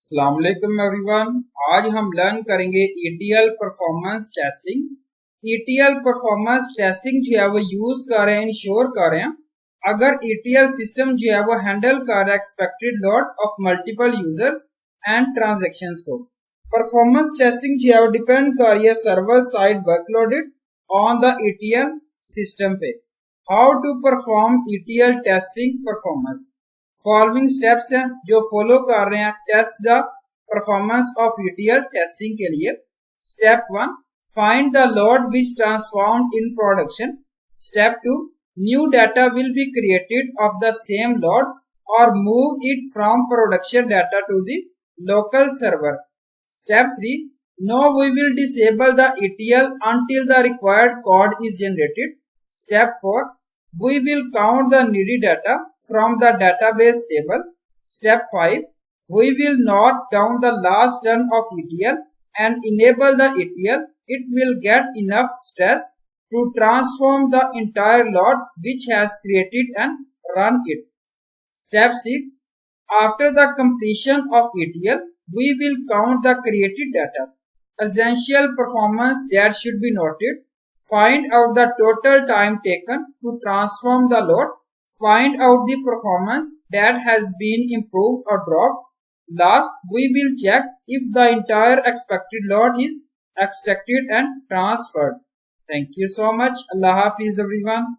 अस्सलाम वालेकुम एवरीवन। आज हम लर्न करेंगे ETL performance testing. ETL performance testing जो है वो यूज कर रहे हैं, इंश्योर कर रहे हैं अगर ETL सिस्टम जो है वो हैंडल कर रहा है expected load of multiple users and transactions को। परफॉर्मेंस टेस्टिंग जो है वो डिपेंड कर रही है server side workloaded on the ETL system पे। How to perform ETL testing performance. Following steps हैं जो फॉलो कर रहे हैं test the performance of ETL testing के लिए। Step 1, find the load which transformed in production. Step 2, new data will be created of the same load और move it from production data to the local server. Step 3, now we will disable the ETL until the required code is generated. Step 4, we will count the needy data from the database table. Step 5, we will note down the last run of ETL and enable the ETL. It will get enough stress to transform the entire load which has created and run it. Step 6, after the completion of ETL, we will count the created data. Essential performance that should be noted. Find out the total time taken to transform the load. Find out the performance that has been improved or dropped. Last, we will check if the entire expected load is extracted and transferred. Thank you so much. Allah Hafiz everyone.